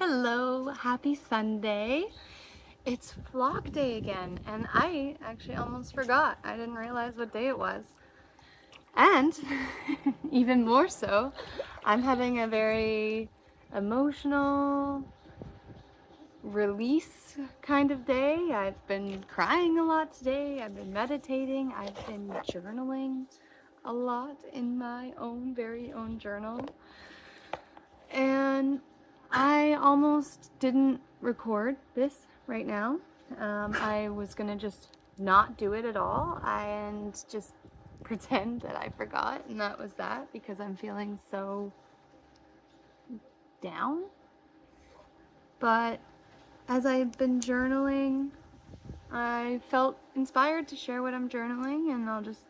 Hello, happy Sunday. It's vlog day again, and I actually almost forgot. I didn't realize what day it was. And even more so, I'm having a very emotional release kind of day. I've been crying a lot today. I've been meditating. I've been journaling a lot in my very own journal. And I almost didn't record this right now. I was gonna just not do it at all and just pretend that I forgot, and that was that because I'm feeling so down. But as I've been journaling, I felt inspired to share what I'm journaling, and I'll just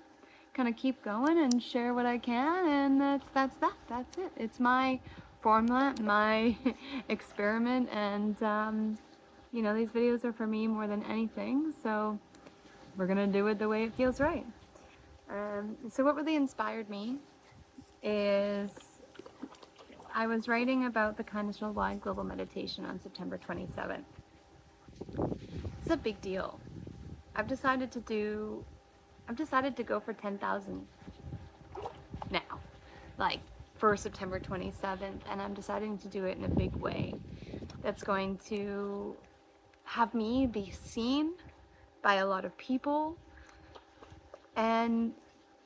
kind of keep going and share what I can, and that's it. It's my formula, my experiment, and you know, these videos are for me more than anything, so we're gonna do it the way it feels right. So what really inspired me is I was writing about the Kindness Worldwide Global Meditation on September 27th. It's a big deal. I've decided to go for 10,000 now, like for September 27th, and I'm deciding to do it in a big way that's going to have me be seen by a lot of people, and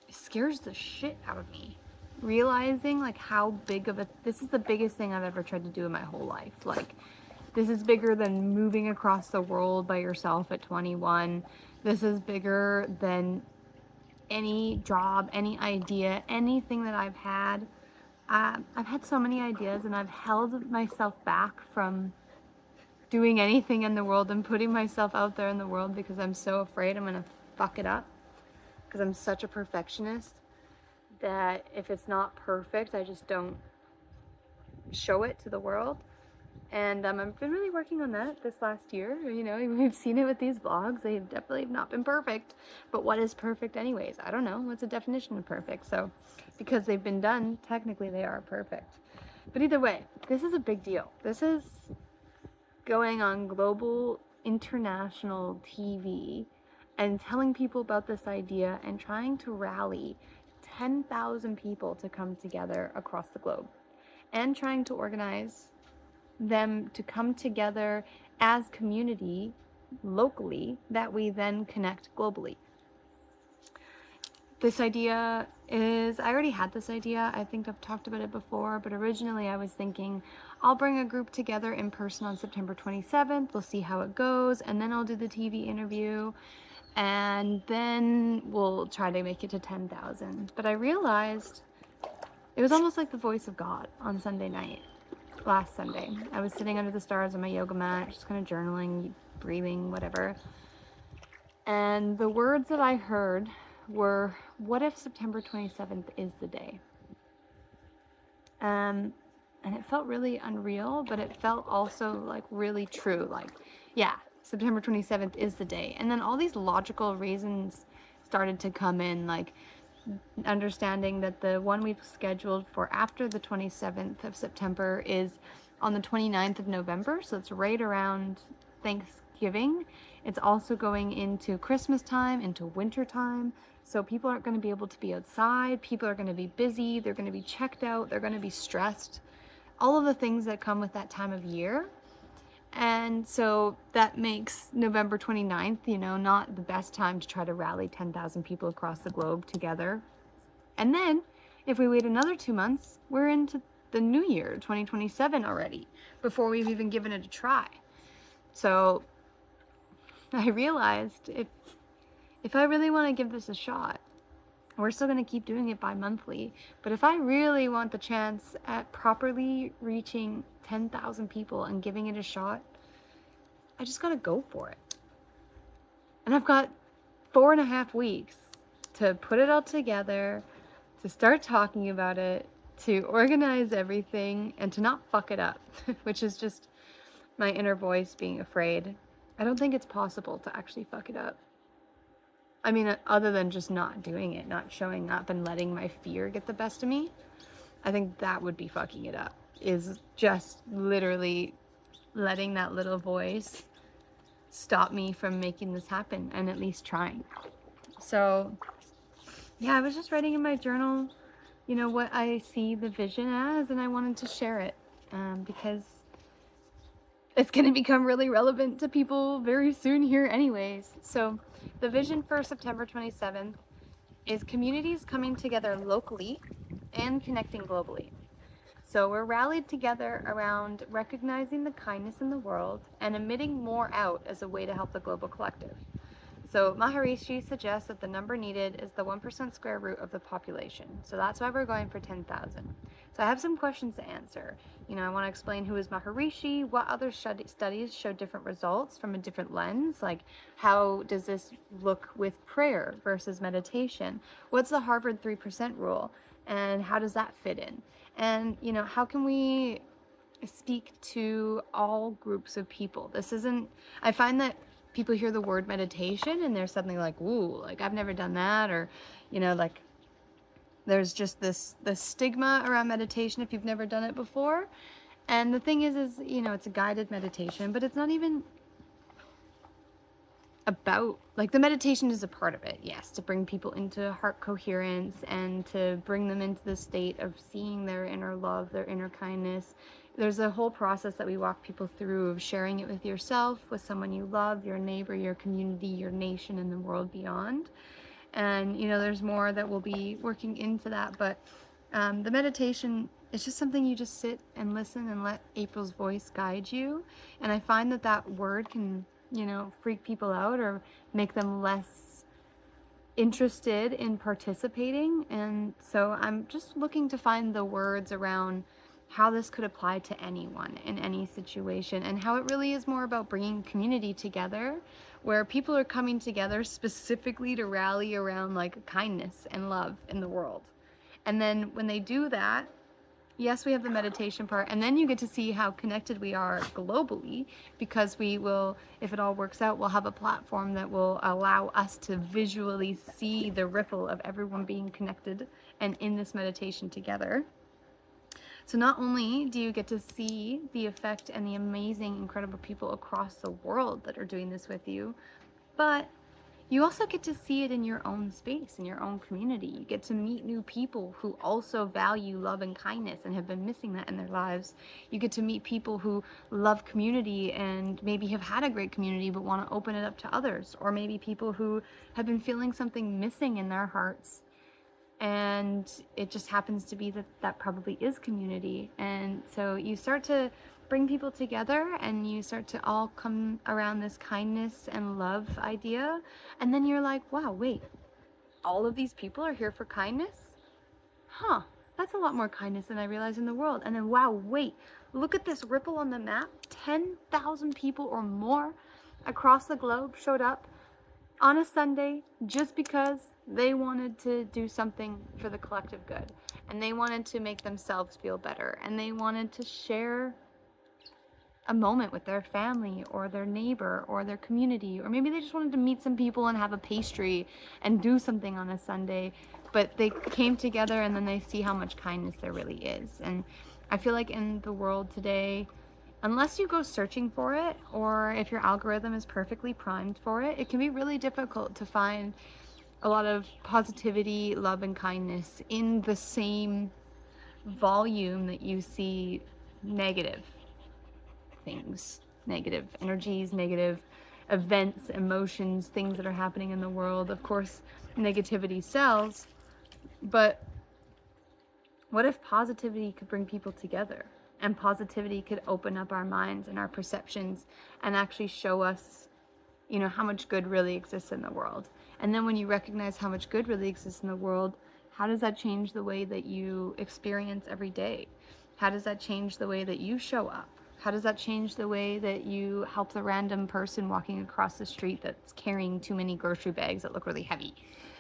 it scares the shit out of me realizing like how big of this is the biggest thing I've ever tried to do in my whole life. Like, this is bigger than moving across the world by yourself at 21. This is bigger than any job, any idea, anything that I've had. I've had so many ideas, and I've held myself back from doing anything in the world and putting myself out there in the world because I'm so afraid I'm gonna fuck it up, because I'm such a perfectionist that if it's not perfect, I just don't show it to the world. And I've been really working on that this last year. You know, we've seen it with these vlogs. They definitely have not been perfect. But what is perfect anyways? I don't know. What's the definition of perfect? So because they've been done, technically they are perfect. But either way, this is a big deal. This is going on global, international TV and telling people about this idea and trying to rally 10,000 people to come together across the globe, and trying to organize them to come together as community locally that we then connect globally. This idea is, I already had this idea. I think I've talked about it before, but originally I was thinking I'll bring a group together in person on September 27th. We'll see how it goes, and then I'll do the TV interview, and then we'll try to make it to 10,000. But I realized it was almost like the voice of God on Sunday night. Last Sunday, I was sitting under the stars on my yoga mat, just kind of journaling, breathing, whatever. And the words that I heard were, what if September 27th is the day? And it felt really unreal, but it felt also like really true. Like, yeah, September 27th is the day. And then all these logical reasons started to come in, like understanding that the one we've scheduled for after the 27th of September is on the 29th of November. So it's right around Thanksgiving. It's also going into Christmas time, into winter time. So people aren't going to be able to be outside. People are going to be busy. They're going to be checked out. They're going to be stressed. All of the things that come with that time of year. And so that makes November 29th, you know, not the best time to try to rally 10,000 people across the globe together. And then if we wait another 2 months, we're into the new year, 2027 already, before we've even given it a try. So I realized if I really want to give this a shot, we're still going to keep doing it bi-monthly. But if I really want the chance at properly reaching 10,000 people and giving it a shot, I just got to go for it. And I've got 4.5 weeks to put it all together, to start talking about it, to organize everything, and to not fuck it up, which is just my inner voice being afraid. I don't think it's possible to actually fuck it up. I mean, other than just not doing it, not showing up and letting my fear get the best of me, I think that would be fucking it up, is just literally letting that little voice stop me from making this happen and at least trying. So yeah, I was just writing in my journal, you know, what I see the vision as, and I wanted to share it because it's going to become really relevant to people very soon here anyways. So the vision for September 27th is communities coming together locally and connecting globally. So we're rallied together around recognizing the kindness in the world and emitting more out as a way to help the global collective. So Maharishi suggests that the number needed is the 1% square root of the population. So that's why we're going for 10,000. So I have some questions to answer. You know, I want to explain who is Maharishi, what other studies show different results from a different lens, like how does this look with prayer versus meditation? What's the Harvard 3% rule? And how does that fit in? And, you know, how can we speak to all groups of people? This isn't, I find that people hear the word meditation and there's something like, ooh, like I've never done that, or, you know, like there's just this stigma around meditation if you've never done it before. And the thing is, you know, it's a guided meditation, but it's not even about, like, the meditation is a part of it, yes, to bring people into heart coherence and to bring them into the state of seeing their inner love, their inner kindness. There's a whole process that we walk people through of sharing it with yourself, with someone you love, your neighbor, your community, your nation, and the world beyond. And, you know, there's more that we'll be working into that, but the meditation is just something you just sit and listen and let April's voice guide you. And I find that that word can, you know, freak people out or make them less interested in participating. And so I'm just looking to find the words around how this could apply to anyone in any situation, and how it really is more about bringing community together, where people are coming together specifically to rally around like kindness and love in the world. And then when they do that, yes, we have the meditation part, and then you get to see how connected we are globally, because we will, if it all works out, we'll have a platform that will allow us to visually see the ripple of everyone being connected and in this meditation together. So not only do you get to see the effect and the amazing, incredible people across the world that are doing this with you, but you also get to see it in your own space, in your own community. You get to meet new people who also value love and kindness and have been missing that in their lives. You get to meet people who love community and maybe have had a great community but want to open it up to others. Or maybe people who have been feeling something missing in their hearts, and it just happens to be that that probably is community. And so you start to bring people together and you start to all come around this kindness and love idea, and then you're like, wow, wait, all of these people are here for kindness? Huh, that's a lot more kindness than I realized in the world. And then, wow, wait, look at this ripple on the map. 10,000 people or more across the globe showed up on a Sunday just because they wanted to do something for the collective good, and they wanted to make themselves feel better, and they wanted to share a moment with their family or their neighbor or their community, or maybe they just wanted to meet some people and have a pastry and do something on a Sunday, but they came together and then they see how much kindness there really is. And I feel like in the world today, unless you go searching for it, or if your algorithm is perfectly primed for it, it can be really difficult to find a lot of positivity, love, and kindness in the same volume that you see negative things, negative energies, negative events, emotions, things that are happening in the world. Of course, negativity sells, but what if positivity could bring people together? And positivity could open up our minds and our perceptions and actually show us, you know, how much good really exists in the world. And then when you recognize how much good really exists in the world, how does that change the way that you experience every day? How does that change the way that you show up? How does that change the way that you help the random person walking across the street that's carrying too many grocery bags that look really heavy?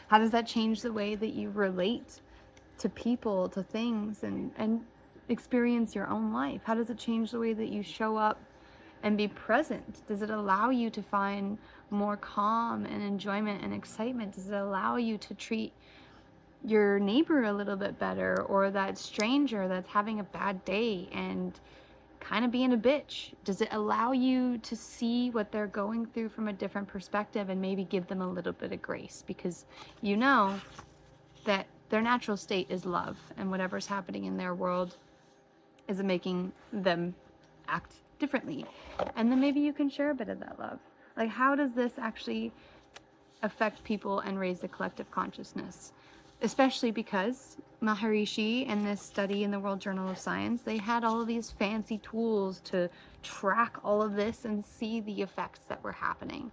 How does that change the way that you relate to people, to things, and experience your own life? How does it change the way that you show up and be present? Does it allow you to find more calm and enjoyment and excitement? Does it allow you to treat your neighbor a little bit better, or that stranger that's having a bad day and kind of being a bitch? Does it allow you to see what they're going through from a different perspective and maybe give them a little bit of grace? Because you know that their natural state is love, and whatever's happening in their world is making them act differently. And then maybe you can share a bit of that love. Like, how does this actually affect people and raise the collective consciousness? Especially because Maharishi, in this study in the World Journal of Science, they had all of these fancy tools to track all of this and see the effects that were happening.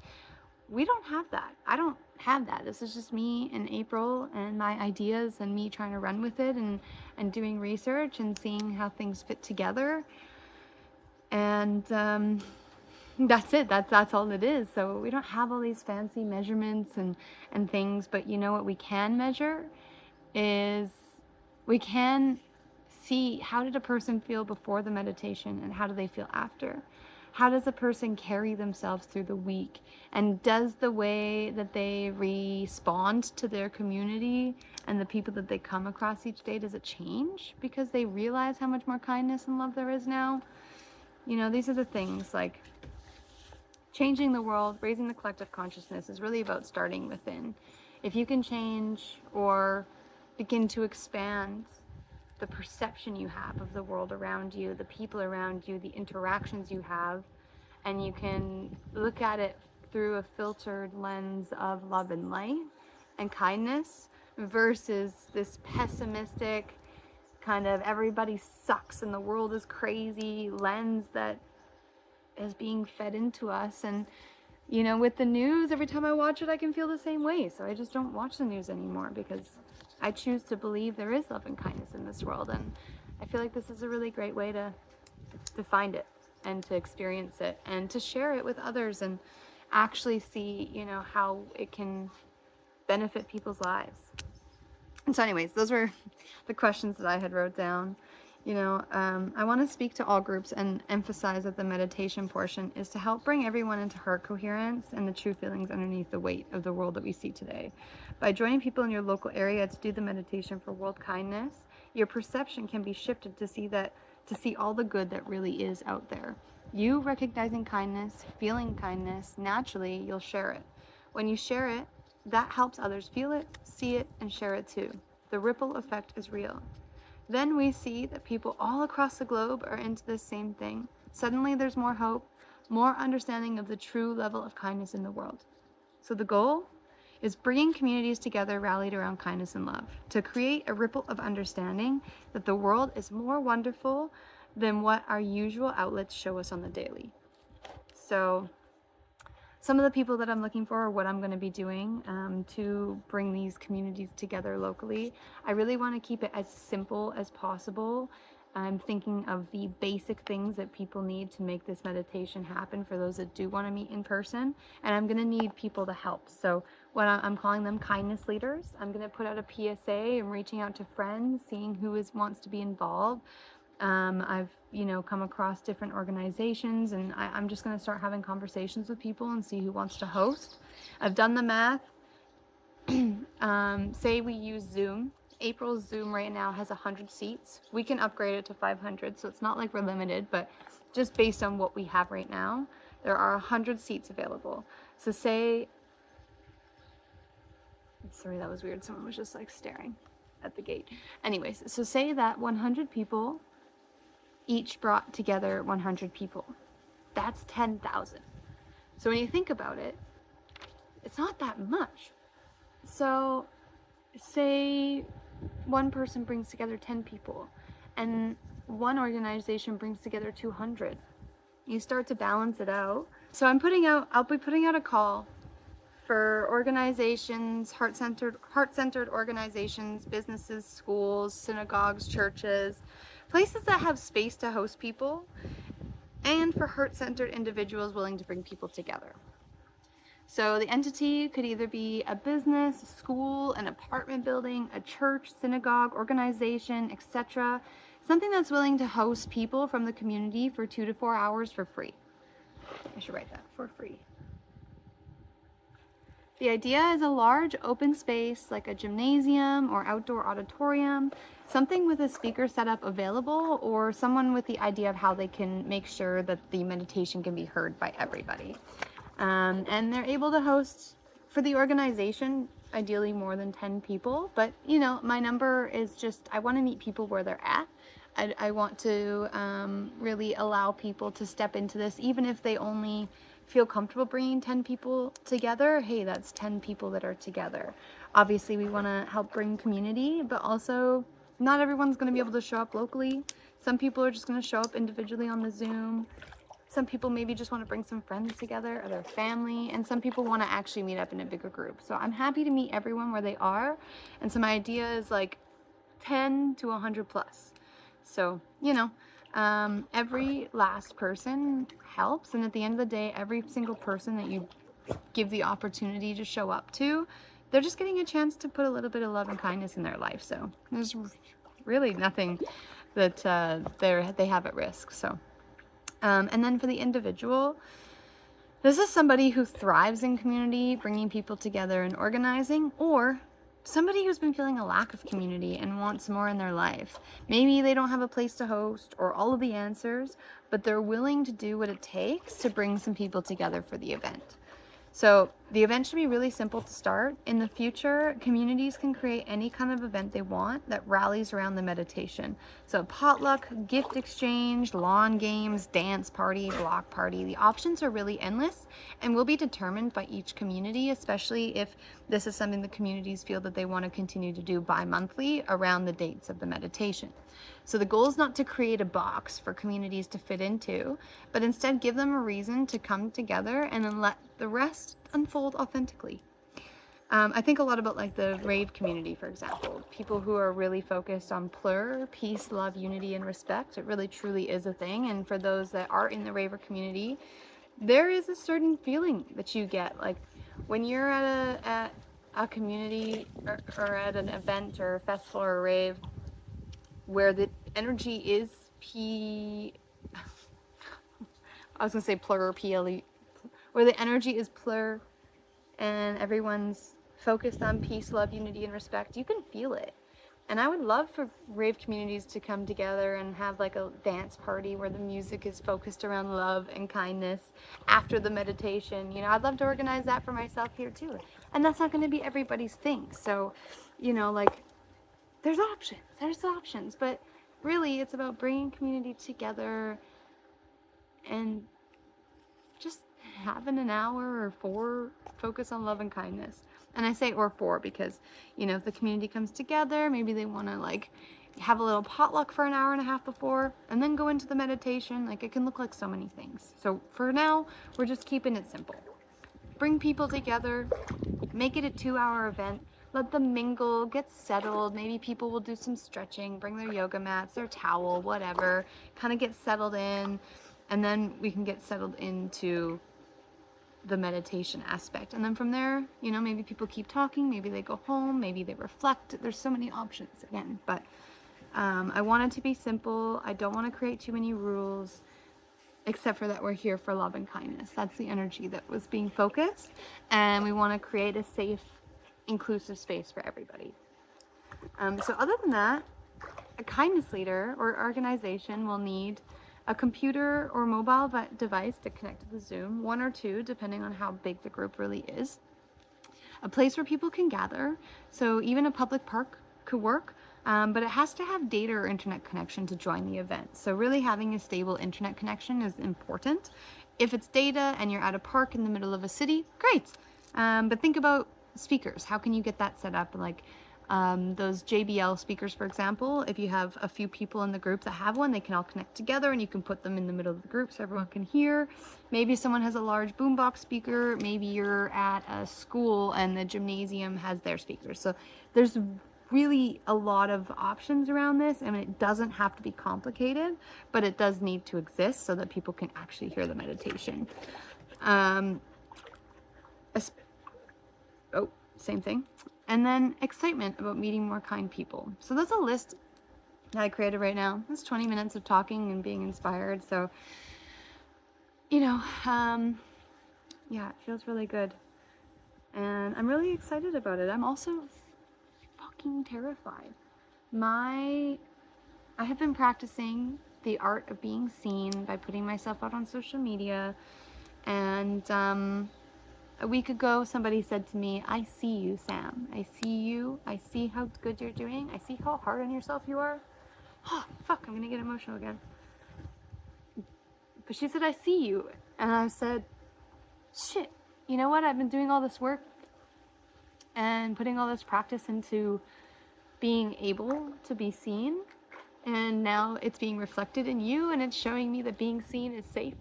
We don't have that. I don't have that. This is just me and April and my ideas and me trying to run with it and doing research and seeing how things fit together. And that's it. That's all it is. So we don't have all these fancy measurements and things, but you know what we can measure is we can see, how did a person feel before the meditation and how do they feel after? How does a person carry themselves through the week? And does the way that they respond to their community and the people that they come across each day, does it change because they realize how much more kindness and love there is now? You know, these are the things, like, changing the world, raising the collective consciousness is really about starting within. If you can change or begin to expand the perception you have of the world around you, the people around you, the interactions you have, and you can look at it through a filtered lens of love and light and kindness versus this pessimistic kind of everybody sucks and the world is crazy lens that is being fed into us. And you know, with the news, every time I watch it I can feel the same way, so I just don't watch the news anymore because I choose to believe there is love and kindness in this world. And I feel like this is a really great way to find it and to experience it and to share it with others and actually see, you know, how it can benefit people's lives. And so anyways, those were the questions that I had wrote down. You know, I want to speak to all groups and emphasize that the meditation portion is to help bring everyone into heart coherence and the true feelings underneath the weight of the world that we see today. By joining people in your local area to do the meditation for world kindness, your perception can be shifted to see all the good that really is out there. You recognizing kindness, feeling kindness, naturally you'll share it. When you share it, that helps others feel it, see it, and share it too. The ripple effect is real. Then we see that people all across the globe are into this same thing. Suddenly there's more hope, more understanding of the true level of kindness in the world. So the goal is bringing communities together rallied around kindness and love to create a ripple of understanding that the world is more wonderful than what our usual outlets show us on the daily. So some of the people that I'm looking for are what I'm going to be doing to bring these communities together locally. I really want to keep it as simple as possible. I'm thinking of the basic things that people need to make this meditation happen for those that do want to meet in person. And I'm going to need people to help. So what I'm calling them kindness leaders. I'm going to put out a PSA and reaching out to friends, seeing who wants to be involved. I've, you know, come across different organizations, and I'm just going to start having conversations with people and see who wants to host. I've done the math. Say we use Zoom. April's Zoom right now has 100 seats. We can upgrade it to 500, so it's not like we're limited, but just based on what we have right now, there are 100 seats available. So say, sorry, that was weird. Someone was just like staring at the gate. Anyways, so say that 100 people each brought together 100 people. That's 10,000. So when you think about it, it's not that much. So say one person brings together 10 people and one organization brings together 200. You start to balance it out. So I'll be putting out a call for organizations, heart-centered organizations, businesses, schools, synagogues, churches, places that have space to host people, and for heart-centered individuals willing to bring people together. So the entity could either be a business, a school, an apartment building, a church, synagogue, organization, etc. Something that's willing to host people from the community for 2 to 4 hours for free. I should write that, for free. The idea is a large open space like a gymnasium or outdoor auditorium, something with a speaker setup available, or someone with the idea of how they can make sure that the meditation can be heard by everybody. And they're able to host, for the organization, ideally more than 10 people, but you know, my number is just, I want to meet people where they're at. I want to really allow people to step into this, even if they only feel comfortable bringing 10 people together. Hey, that's 10 people that are together. Obviously, we want to help bring community, but also not everyone's going to be able to show up locally. Some people are just going to show up individually on the Zoom. Some people maybe just want to bring some friends together or their family, and some people want to actually meet up in a bigger group. So I'm happy to meet everyone where they are. And so my idea is like 10 to 100 plus. So, you know, every last person helps. And at the end of the day, every single person that you give the opportunity to show up to, they're just getting a chance to put a little bit of love and kindness in their life. So there's really nothing that they have at risk. So, and then for the individual, this is somebody who thrives in community, bringing people together and organizing, or somebody who's been feeling a lack of community and wants more in their life. Maybe they don't have a place to host or all of the answers, but they're willing to do what it takes to bring some people together for the event. So the event should be really simple to start. In the future, communities can create any kind of event they want that rallies around the meditation. So potluck, gift exchange, lawn games, dance party, block party. The options are really endless and will be determined by each community, especially if this is something the communities feel that they want to continue to do bi-monthly around the dates of the meditation. So the goal is not to create a box for communities to fit into, but instead give them a reason to come together and then let the rest unfold authentically. I think a lot about like the rave community, for example, people who are really focused on plur, peace, love, unity, and respect. It really truly is a thing. And for those that are in the raver community, there is a certain feeling that you get. Like when you're at a community or at an event or a festival or a rave, where the energy is I was gonna say plur, PLE, where the energy is plur and everyone's focused on peace, love, unity, and respect, you can feel it. And I would love for rave communities to come together and have like a dance party where the music is focused around love and kindness after the meditation. You know, I'd love to organize that for myself here too. And that's not gonna be everybody's thing. So, you know, like there's options, but really it's about bringing community together and just having an hour or 4 focus on love and kindness. And I say or 4 because, you know, if the community comes together, maybe they want to like have a little potluck for an hour and a half before and then go into the meditation. Like it can look like so many things. So for now, we're just keeping it simple. Bring people together, make it a 2-hour event. Let them mingle, get settled. Maybe people will do some stretching, bring their yoga mats, their towel, whatever. Kind of get settled in, and then we can get settled into the meditation aspect. And then from there, you know, maybe people keep talking, maybe they go home, maybe they reflect. There's so many options again, but I want it to be simple. I don't want to create too many rules, except for that we're here for love and kindness. That's the energy that was being focused, and we want to create a safe, inclusive space for everybody. So other than that, a kindness leader or organization will need a computer or mobile device to connect to the Zoom, 1 or 2, depending on how big the group really is. A place where people can gather, so even a public park could work, but it has to have data or internet connection to join the event. So really having a stable internet connection is important. If it's data and you're at a park in the middle of a city, great. But think about speakers. How can you get that set up? Like those JBL speakers, for example, if you have a few people in the group that have one, they can all connect together and you can put them in the middle of the group so everyone can hear. Maybe someone has a large boombox speaker. Maybe you're at a school and the gymnasium has their speakers. So there's really a lot of options around this. I mean, it doesn't have to be complicated, but it does need to exist so that people can actually hear the meditation. Same thing. And then excitement about meeting more kind people. So that's a list that I created right now. It's 20 minutes of talking and being inspired. So, you know, yeah, it feels really good. And I'm really excited about it. I'm also fucking terrified. I have been practicing the art of being seen by putting myself out on social media. And a week ago, somebody said to me, I see you, Sam. I see you. I see how good you're doing. I see how hard on yourself you are. Oh, fuck, I'm gonna get emotional again. But she said, I see you. And I said, shit, you know what? I've been doing all this work and putting all this practice into being able to be seen. And now it's being reflected in you, and it's showing me that being seen is safe.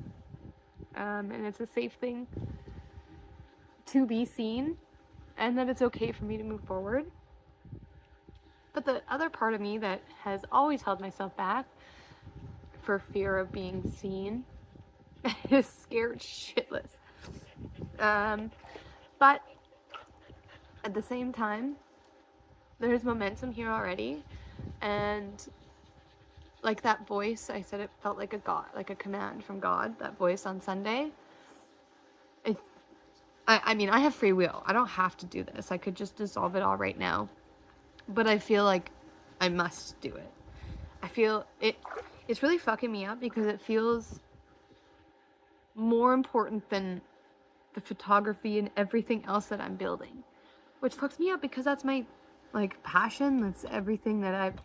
And it's a safe thing to be seen, and that it's okay for me to move forward. But the other part of me that has always held myself back for fear of being seen is scared shitless. But at the same time, there's momentum here already, and like that voice, I said it felt like a God, like a command from God, that voice on Sunday. I mean, I have free will. I don't have to do this. I could just dissolve it all right now. But I feel like I must do it. I feel it's really fucking me up because it feels more important than the photography and everything else that I'm building. Which fucks me up because that's my like passion. That's everything that I've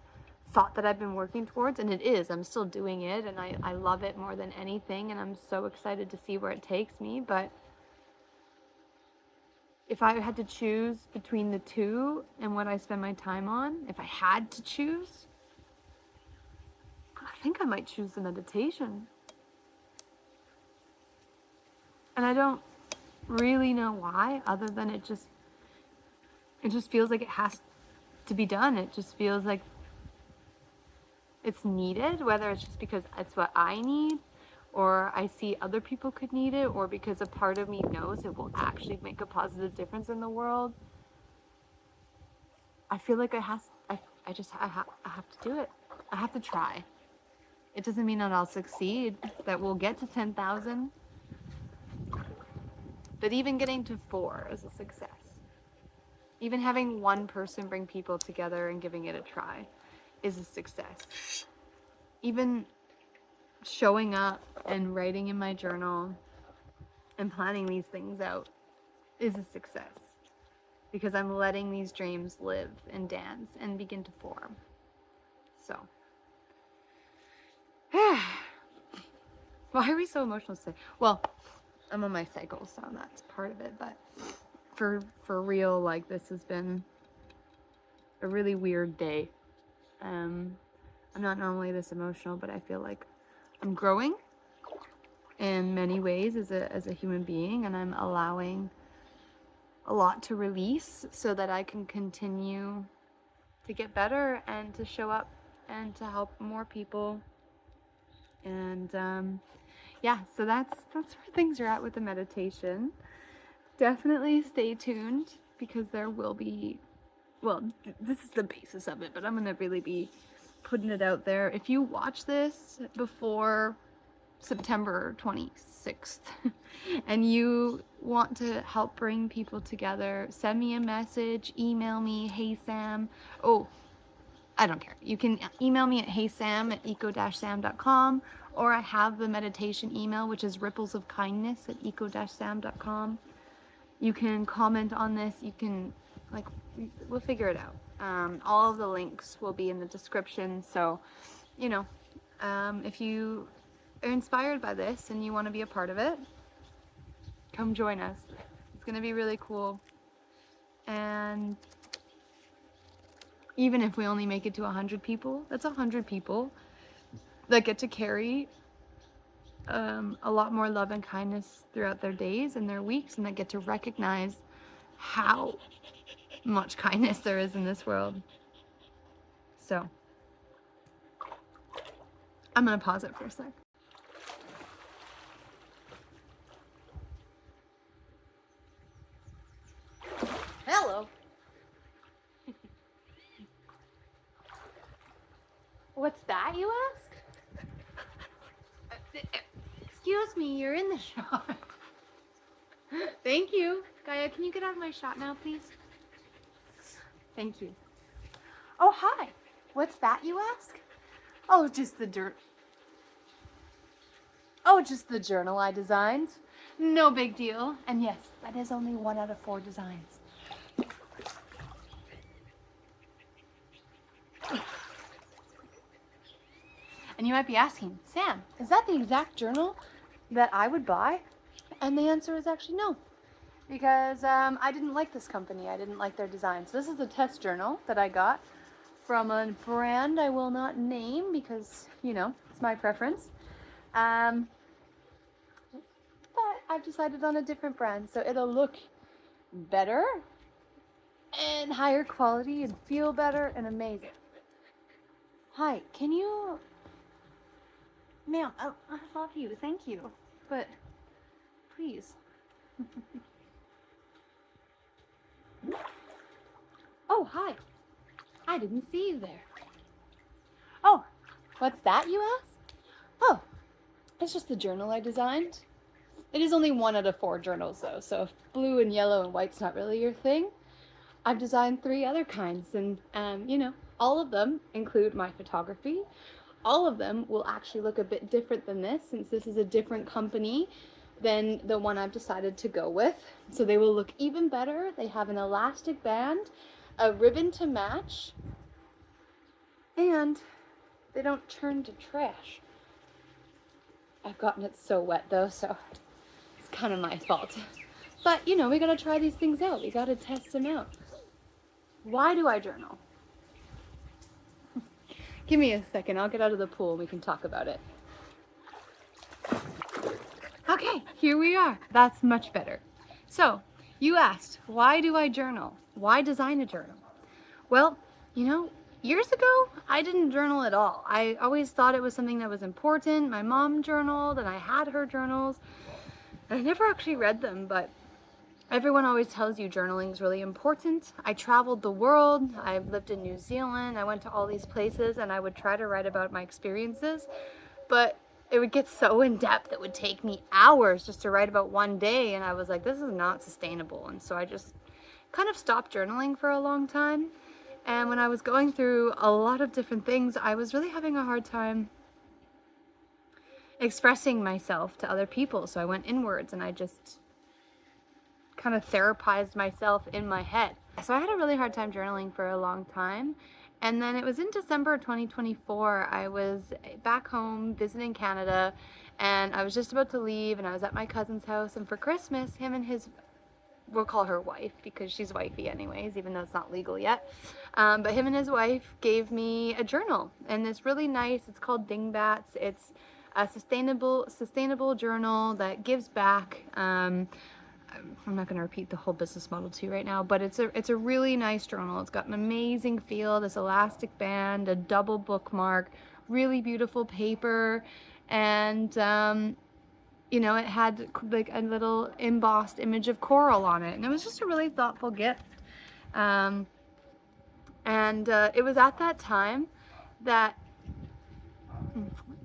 thought that I've been working towards, and it is. I'm still doing it, and I love it more than anything, and I'm so excited to see where it takes me. But if I had to choose between the two and what I spend my time on, if I had to choose, I think I might choose the meditation. And I don't really know why, other than it just feels like it has to be done. It just feels like it's needed, whether it's just because it's what I need, or I see other people could need it, or because a part of me knows it will actually make a positive difference in the world. I feel like I have to do it. I have to try. It doesn't mean that I'll succeed, that we'll get to 10,000. But even getting to 4 is a success. Even having one person bring people together and giving it a try is a success. Even showing up and writing in my journal and planning these things out is a success. Because I'm letting these dreams live and dance and begin to form. So. Why are we so emotional today? Well, I'm on my cycle, so that's part of it. But for real, like, this has been a really weird day. I'm not normally this emotional, but I feel like I'm growing in many ways as a human being, and I'm allowing a lot to release so that I can continue to get better and to show up and to help more people. And yeah, so that's where things are at with the meditation. Definitely stay tuned, because there will be, well, this is the basis of it, but I'm gonna really be putting it out there. If you watch this before September 26th and you want to help bring people together, send me a message, email me, hey Sam. Oh, I don't care. You can email me at heysam@eco-sam.com, or I have the meditation email, which is ripplesofkindness@eco-sam.com. You can comment on this. You can, like, we'll figure it out. All of the links will be in the description. So, you know, if you are inspired by this and you want to be a part of it, come join us. It's going to be really cool. And even if we only make it to 100 people, that's 100 people that get to carry a lot more love and kindness throughout their days and their weeks, and that get to recognize how much kindness there is in this world. So I'm gonna pause it for a sec. Hello. What's that, you ask? Excuse me, you're in the shop. Thank you. Gaia, can you get out of my shot now, please? Thank you. Oh, hi. What's that, you ask? Oh, just the dirt. Oh, just the journal I designed. No big deal. And yes, that is only 1 out of 4 designs. And you might be asking, Sam, is that the exact journal that I would buy? And the answer is actually no, because I didn't like this company. I didn't like their designs. This is a test journal that I got from a brand I will not name because, you know, it's my preference. But I've decided on a different brand, so it'll look better and higher quality and feel better and amazing. Hi, can you... Ma'am, I love you, thank you, but please. Oh, hi. I didn't see you there. Oh, what's that, you ask? Oh, it's just the journal I designed. It is only 1 out of 4 journals though, so if blue and yellow and white's not really your thing, I've designed 3 other kinds, and you know, all of them include my photography. All of them will actually look a bit different than this, since this is a different company than the one I've decided to go with. So they will look even better. They have an elastic band, a ribbon to match, and they don't turn to trash. I've gotten it so wet though, so it's kind of my fault. But you know, we gotta try these things out. We gotta test them out. Why do I journal? Give me a second, I'll get out of the pool and we can talk about it. Okay, here we are. That's much better. So, you asked, why do I journal? Why design a journal? Well, you know, years ago, I didn't journal at all. I always thought it was something that was important. My mom journaled and I had her journals. And I never actually read them, but everyone always tells you journaling is really important. I traveled the world. I've lived in New Zealand. I went to all these places and I would try to write about my experiences, but it would get so in depth. It would take me hours just to write about one day. And I was like, this is not sustainable. And so I just kind of stopped journaling for a long time. And when I was going through a lot of different things, I was really having a hard time expressing myself to other people. So I went inwards and I just kind of therapized myself in my head. So I had a really hard time journaling for a long time. And then it was in December 2024, I was back home visiting Canada and I was just about to leave and I was at my cousin's house, and for Christmas, him and his, we'll call her wife because she's wifey anyways, even though it's not legal yet. But him and his wife gave me a journal, and it's really nice. It's called Dingbats. It's a sustainable journal that gives back. I'm not going to repeat the whole business model to you right now, but it's a really nice journal. It's got an amazing feel, this elastic band, a double bookmark, really beautiful paper, and you know, it had like a little embossed image of coral on it, and it was just a really thoughtful gift. And it was at that time that,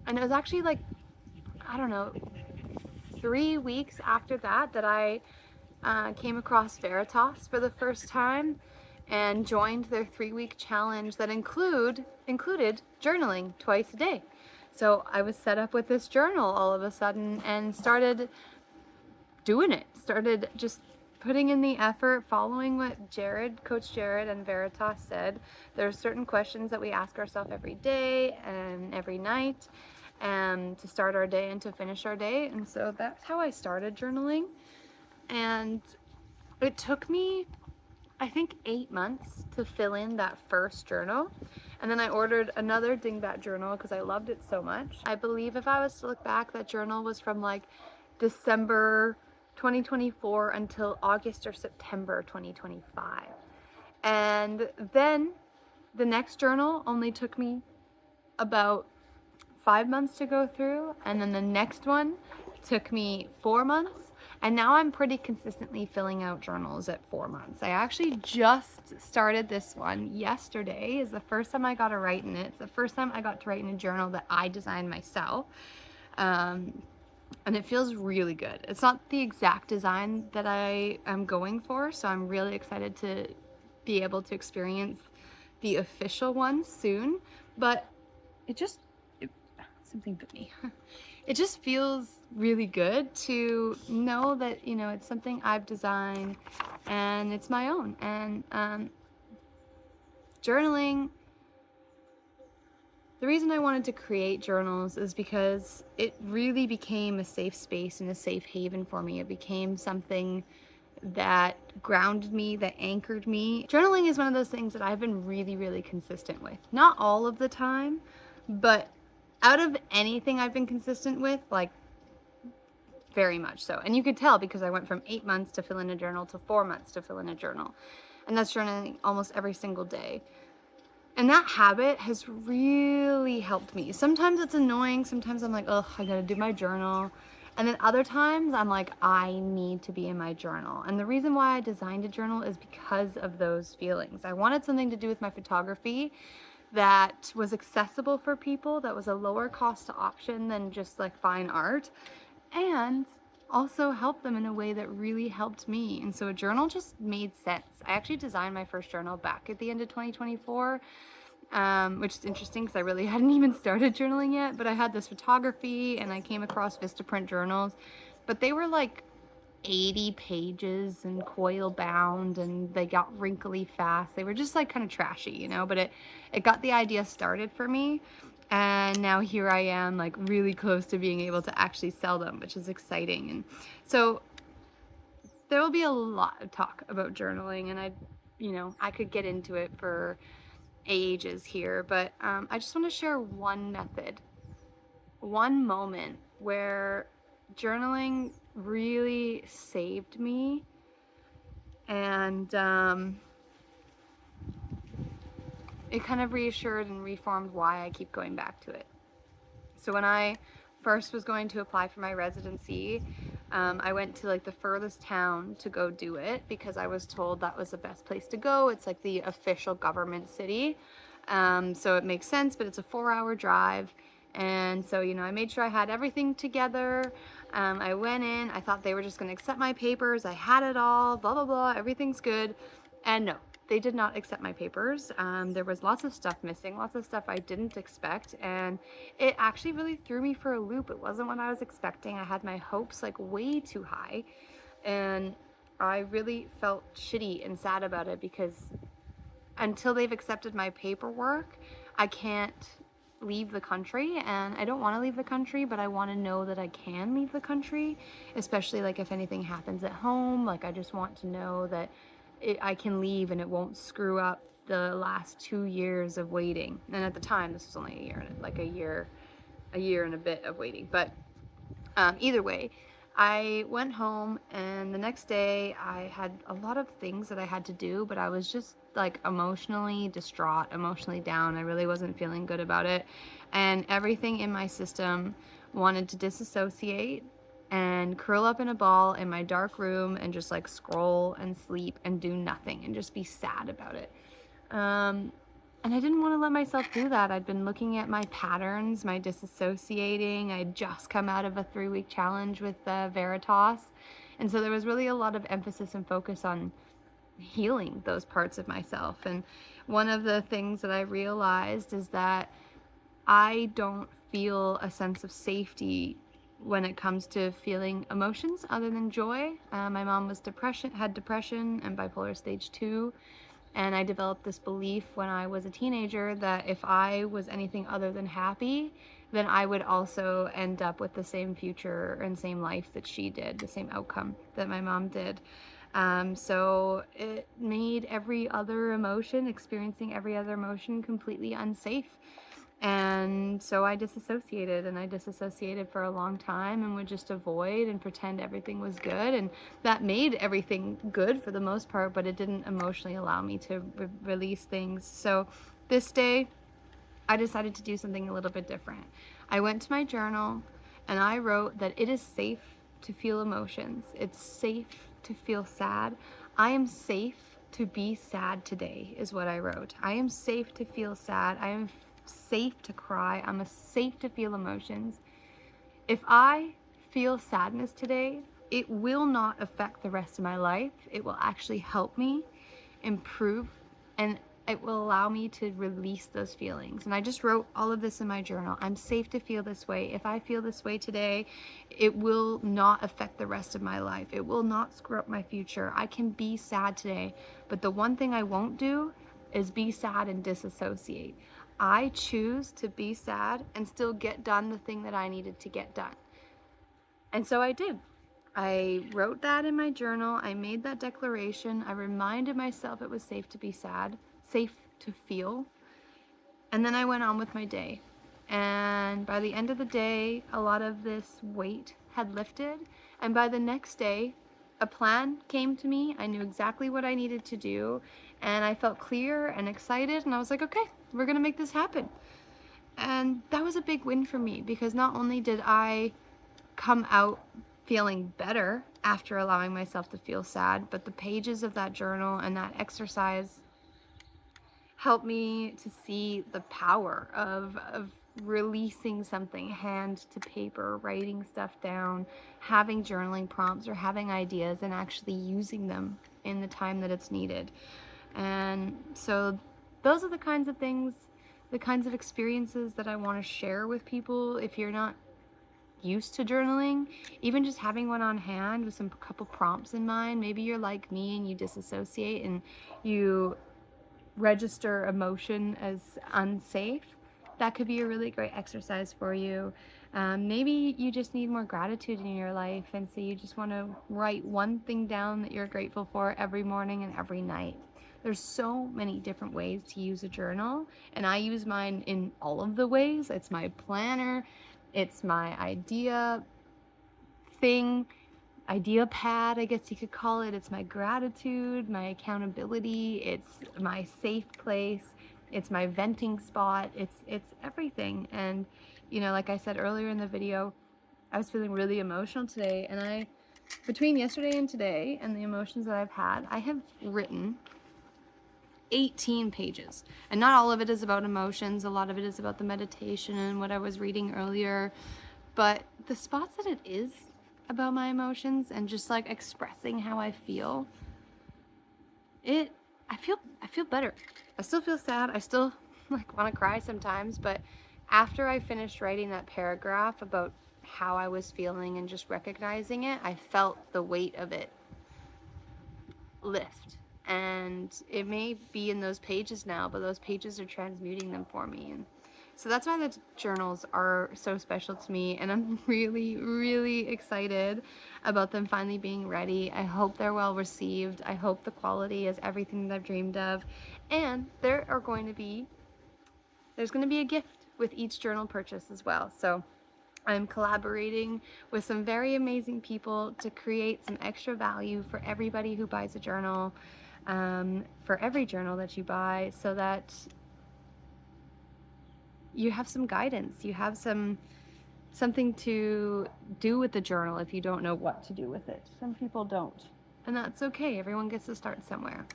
and it was actually like, I don't know, 3 weeks after that I came across Veritas for the first time and joined their 3-week challenge that included journaling twice a day. So I was set up with this journal all of a sudden and started doing it. Started just putting in the effort, following what Coach Jared and Veritas said. There are certain questions that we ask ourselves every day and every night, to start our day and to finish our day. And so that's how I started journaling. And it took me, I think, 8 months to fill in that first journal. And then I ordered another Dingbat journal because I loved it so much. I believe if I was to look back, that journal was from like December 2024 until August or September 2025. And then the next journal only took me about 5 months to go through, and then the next one took me 4 months, and now I'm pretty consistently filling out journals at 4 months. I actually just started this one yesterday. Is the first time I got to write in it. It's the first time I got to write in a journal that I designed myself. and it feels really good. It's not the exact design that I am going for, so I'm really excited to be able to experience the official one soon, but something bit me. It just feels really good to know that, you know, it's something I've designed and it's my own. And journaling, the reason I wanted to create journals is because it really became a safe space and a safe haven for me. It became something that grounded me, that anchored me. Journaling is one of those things that I've been really, really consistent with. Not all of the time, but out of anything I've been consistent with, like, very much so. And you could tell because I went from 8 months to fill in a journal to 4 months to fill in a journal. And that's journaling almost every single day. And that habit has really helped me. Sometimes it's annoying. Sometimes I'm like, oh, I gotta do my journal. And then other times I'm like, I need to be in my journal. And the reason why I designed a journal is because of those feelings. I wanted something to do with my photography that was accessible for people, that was a lower cost option than just like fine art, and also help them in a way that really helped me. And so a journal just made sense. I actually designed my first journal back at the end of 2024, which is interesting because I really hadn't even started journaling yet, but I had this photography and I came across Vistaprint journals, but they were like 80 pages and coil bound, and they got wrinkly fast. They were just like kind of trashy, you know, but it got the idea started for me. And now here I am, like really close to being able to actually sell them, which is exciting. And so there will be a lot of talk about journaling, and I could get into it for ages here, but I just want to share one method, one moment where journaling really saved me, and it kind of reassured and reformed why I keep going back to it. So when I first was going to apply for my residency, I went to like the furthest town to go do it because I was told that was the best place to go. It's like the official government city. So it makes sense, but it's a 4-hour drive. And so, I made sure I had everything together. I went in, I thought they were just going to accept my papers. I had it all, blah, blah, blah, everything's good. And no, they did not accept my papers. There was lots of stuff missing, lots of stuff I didn't expect. And it actually really threw me for a loop. It wasn't what I was expecting. I had my hopes like way too high. And I really felt shitty and sad about it because until they've accepted my paperwork, I can't leave the country. And I don't want to leave the country, but I want to know that I can leave the country, especially like if anything happens at home. Like I just want to know that I can leave and it won't screw up the last 2 years of waiting. And at the time, this was only a year and a bit of waiting. But either way, I went home, and the next day I had a lot of things that I had to do, but I was just like emotionally distraught, emotionally down. I really wasn't feeling good about it. And everything in my system wanted to disassociate and curl up in a ball in my dark room and just like scroll and sleep and do nothing and just be sad about it. And I didn't want to let myself do that. I'd been looking at my patterns, my disassociating. I'd just come out of a 3-week challenge with Veritas. And so there was really a lot of emphasis and focus on healing those parts of myself. And one of the things that I realized is that I don't feel a sense of safety when it comes to feeling emotions other than joy. My mom had depression and bipolar stage 2. And I developed this belief when I was a teenager that if I was anything other than happy, then I would also end up with the same future and same life that she did, the same outcome that my mom did. So it made experiencing every other emotion completely unsafe. And so I disassociated for a long time and would just avoid and pretend everything was good. And that made everything good for the most part, but it didn't emotionally allow me to release things. So this day, I decided to do something a little bit different. I went to my journal and I wrote that it is safe to feel emotions. It's safe to feel sad. I am safe to be sad today, is what I wrote. I am safe to feel sad. I am safe to cry. I'm safe to feel emotions. If I feel sadness today, it will not affect the rest of my life. It will actually help me improve, and it will allow me to release those feelings. And I just wrote all of this in my journal. I'm safe to feel this way. If I feel this way today, it will not affect the rest of my life. It will not screw up my future. I can be sad today, but the one thing I won't do is be sad and disassociate. I choose to be sad and still get done the thing that I needed to get done. And so I did. I wrote that in my journal. I made that declaration. I reminded myself it was safe to be sad, safe to feel. And then I went on with my day. And by the end of the day, a lot of this weight had lifted. And by the next day, a plan came to me. I knew exactly what I needed to do. And I felt clear and excited. And I was like, okay, we're going to make this happen. And that was a big win for me, because not only did I come out feeling better after allowing myself to feel sad, but the pages of that journal and that exercise helped me to see the power of releasing something, hand to paper, writing stuff down, having journaling prompts or having ideas and actually using them in the time that it's needed. And so those are the kinds of things, the kinds of experiences that I want to share with people. If you're not used to journaling, even just having one on hand with some couple prompts in mind. Maybe you're like me and you disassociate and you register emotion as unsafe. That could be a really great exercise for you. Maybe you just need more gratitude in your life, and so you just want to write one thing down that you're grateful for every morning and every night. There's so many different ways to use a journal, and I use mine in all of the ways. It's my planner, it's my idea pad, I guess you could call it. It's my gratitude, my accountability, it's my safe place, it's my venting spot, it's everything. And like I said earlier in the video, I was feeling really emotional today, and between yesterday and today and the emotions that I've had, I have written 18 pages. And not all of it is about emotions. A lot of it is about the meditation and what I was reading earlier. But the spots that it is about my emotions and just like expressing how I feel, I feel better. I still feel sad. I still like want to cry sometimes, but after I finished writing that paragraph about how I was feeling and just recognizing it, I felt the weight of it lift. And it may be in those pages now, but those pages are transmuting them for me. And so that's why the journals are so special to me, and I'm really, really excited about them finally being ready. I hope they're well received. I hope the quality is everything that I've dreamed of. And there's going to be a gift with each journal purchase as well. So I'm collaborating with some very amazing people to create some extra value for everybody who buys a journal, for every journal that you buy, so that you have some guidance, you have something to do with the journal if you don't know what to do with it. Some people don't, and that's okay. Everyone gets to start somewhere.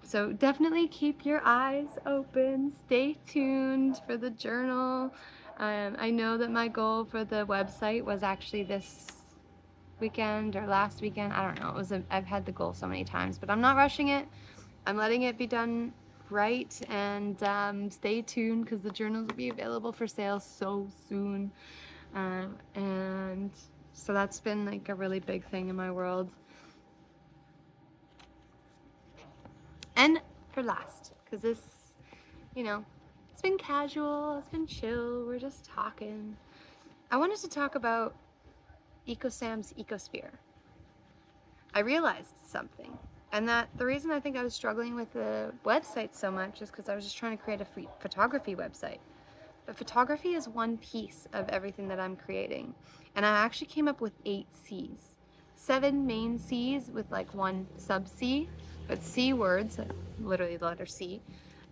So definitely keep your eyes open, stay tuned for the journal. I know that my goal for the website was actually this weekend or last weekend. I don't know. I've had the goal so many times, but I'm not rushing it. I'm letting it be done right, and stay tuned because the journals will be available for sale so soon. And so that's been like a really big thing in my world. And for last, because this, it's been casual, it's been chill, we're just talking. I wanted to talk about EcoSam's Ecosphere. I realized something, and that the reason I think I was struggling with the website so much is because I was just trying to create a free photography website. But photography is one piece of everything that I'm creating. And I actually came up with 8 C's. 7 main C's with like 1 sub C, but C words, literally the letter C,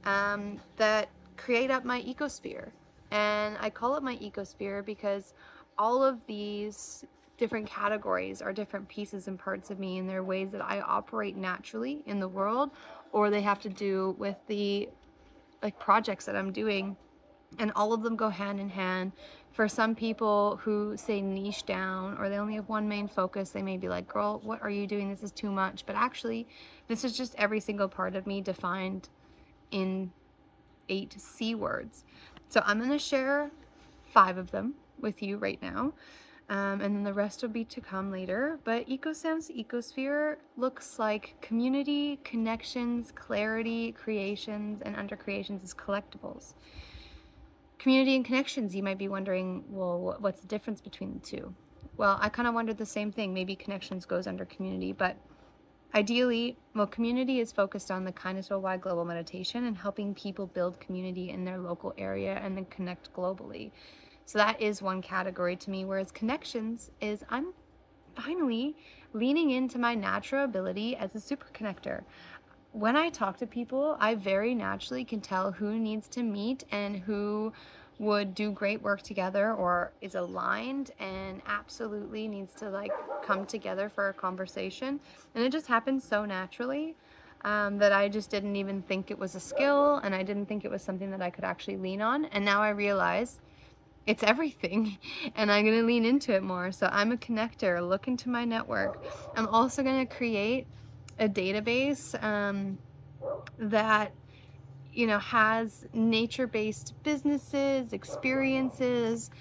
that create up my ecosphere. And I call it my ecosphere because all of these different categories are different pieces and parts of me, and they're ways that I operate naturally in the world, or they have to do with the projects that I'm doing And all of them go hand in hand. For some people who say niche down, or they only have one main focus, they may be like, girl, what are you doing? This is too much. But actually, this is just every single part of me defined in 8 C words. So I'm going to share 5 of them with you right now. And then the rest will be to come later. But Ecosam's Ecosphere looks like community, connections, clarity, creations, and under creations is collectibles. Community and connections, you might be wondering, well, what's the difference between the two? Well, I kind of wondered the same thing. Maybe connections goes under community, but ideally, well, community is focused on the kindness worldwide global meditation and helping people build community in their local area and then connect globally. So that is one category to me, whereas connections is I'm finally leaning into my natural ability as a super connector. When I talk to people, I very naturally can tell who needs to meet and who would do great work together or is aligned and absolutely needs to like come together for a conversation. And it just happens so naturally that I just didn't even think it was a skill, and I didn't think it was something that I could actually lean on. And now I realize it's everything, and I'm going to lean into it more. So I'm a connector. Look into my network. I'm also going to create a database that has nature-based businesses, experiences,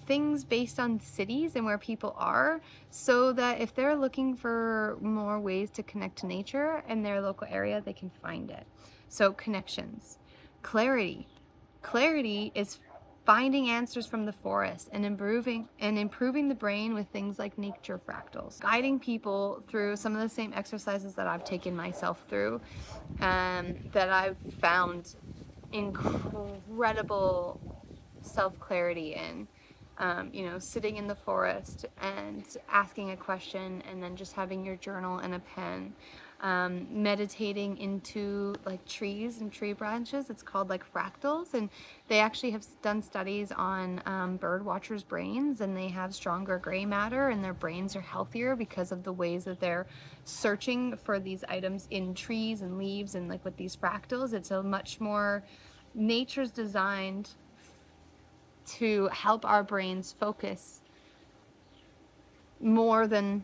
things based on cities and where people are, so that if they're looking for more ways to connect to nature in their local area, they can find it. So connections. Clarity. Clarity is finding answers from the forest and improving the brain with things like nature fractals, guiding people through some of the same exercises that I've taken myself through, that I've found incredible self-clarity in. Sitting in the forest and asking a question and then just having your journal and a pen. Meditating into like trees and tree branches. It's called like fractals, and they actually have done studies on bird watchers' brains, and they have stronger gray matter and their brains are healthier because of the ways that they're searching for these items in trees and leaves, and like with these fractals, it's a much more, nature's designed to help our brains focus more than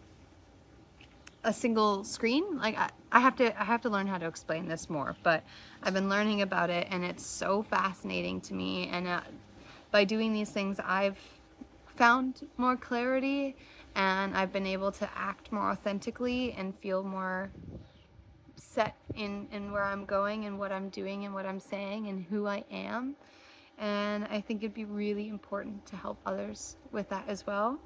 a single screen. Like I have to learn how to explain this more, but I've been learning about it and it's so fascinating to me. And by doing these things, I've found more clarity, and I've been able to act more authentically and feel more set in where I'm going and what I'm doing and what I'm saying and who I am. And I think it'd be really important to help others with that as well.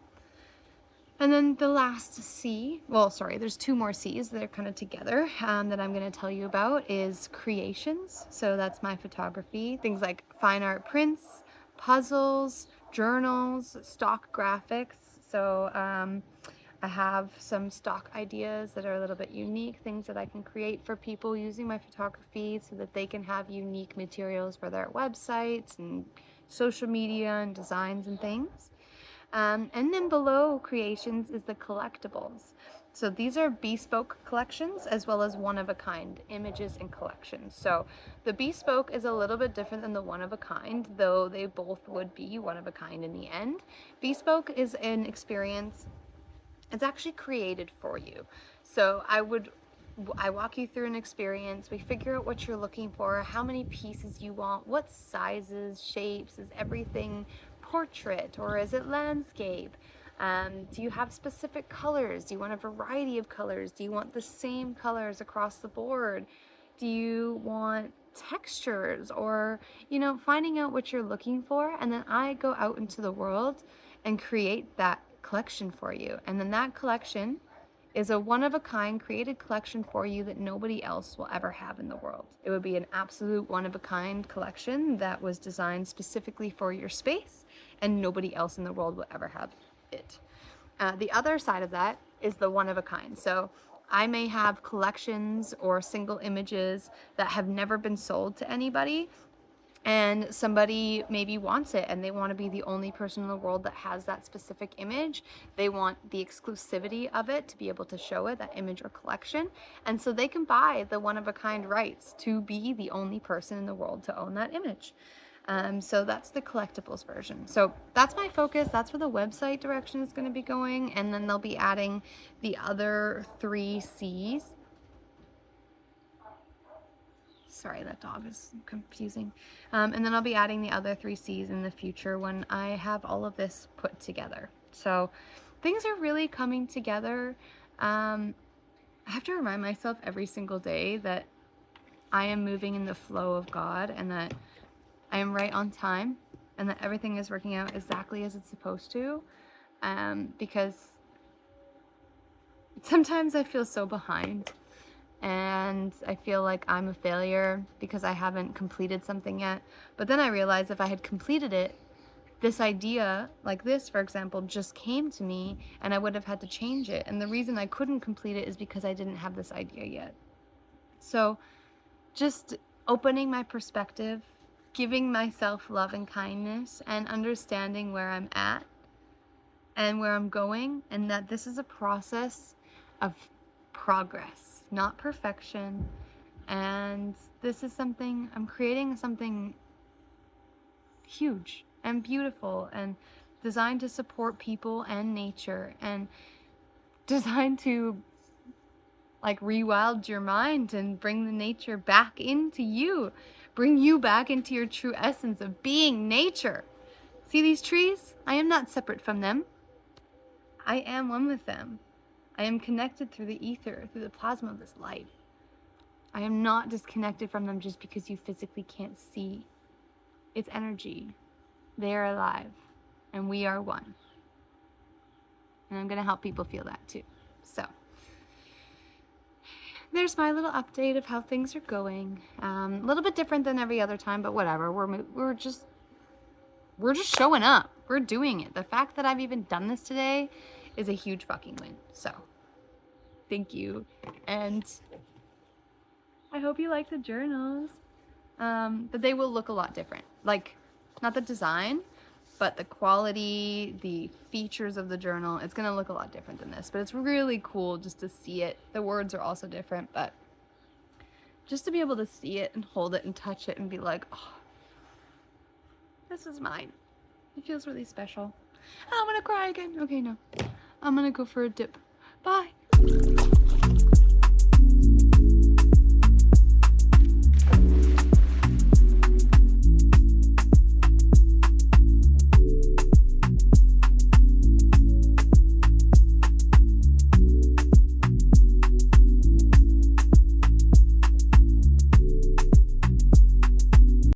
And then the last C, well, sorry, there's 2 more C's that are kind of together that I'm going to tell you about, is creations. So that's my photography, things like fine art prints, puzzles, journals, stock graphics. So I have some stock ideas that are a little bit unique, things that I can create for people using my photography so that they can have unique materials for their websites and social media and designs and things. And then below creations is the collectibles. So these are bespoke collections as well as one-of-a-kind images and collections. So the bespoke is a little bit different than the one-of-a-kind, though they both would be one-of-a-kind in the end. Bespoke is an experience, it's actually created for you. So I walk you through an experience, we figure out what you're looking for, how many pieces you want, what sizes, shapes, is everything portrait or is it landscape? Do you have specific colors? Do you want a variety of colors? Do you want the same colors across the board? Do you want textures? Or, finding out what you're looking for, and then I go out into the world and create that collection for you. And then that collection is a one-of-a-kind created collection for you that nobody else will ever have in the world. It would be an absolute one-of-a-kind collection that was designed specifically for your space, and nobody else in the world will ever have it. The other side of that is the one-of-a-kind. So I may have collections or single images that have never been sold to anybody, and somebody maybe wants it and they want to be the only person in the world that has that specific image. They want the exclusivity of it to be able to show it, that image or collection. And so they can buy the one-of-a-kind rights to be the only person in the world to own that image. So that's the collectibles version. So that's my focus. That's where the website direction is going to be going. And then they'll be adding the other 3 C's. Sorry, that dog is confusing. And then I'll be adding the other 3 C's in the future when I have all of this put together. So things are really coming together. I have to remind myself every single day that I am moving in the flow of God and that I am right on time and that everything is working out exactly as it's supposed to. Because sometimes I feel so behind and I feel like I'm a failure because I haven't completed something yet. But then I realized if I had completed it, this idea, like this, for example, just came to me and I would have had to change it. And the reason I couldn't complete it is because I didn't have this idea yet. So just opening my perspective, giving myself love and kindness, and understanding where I'm at and where I'm going, and that this is a process of progress, not perfection. And this is something, I'm creating something huge and beautiful and designed to support people and nature and designed to like rewild your mind and bring the nature back into you, bring you back into your true essence of being nature. See these trees? I am not separate from them. I am one with them. I am connected through the ether, through the plasma of this light. I am not disconnected from them just because you physically can't see. It's energy. They are alive, and we are one. And I'm going to help people feel that too. So there's my little update of how things are going. A little bit different than every other time, but whatever. We're just showing up. We're doing it. The fact that I've even done this today is a huge fucking win. So thank you. And I hope you like the journals. But they will look a lot different. Like, not the design, but the quality, the features of the journal. It's going to look a lot different than this. But it's really cool just to see it. The words are also different, but just to be able to see it and hold it and touch it and be like, oh, this is mine. It feels really special. I'm going to cry again. Okay, no. I'm going to go for a dip. Bye.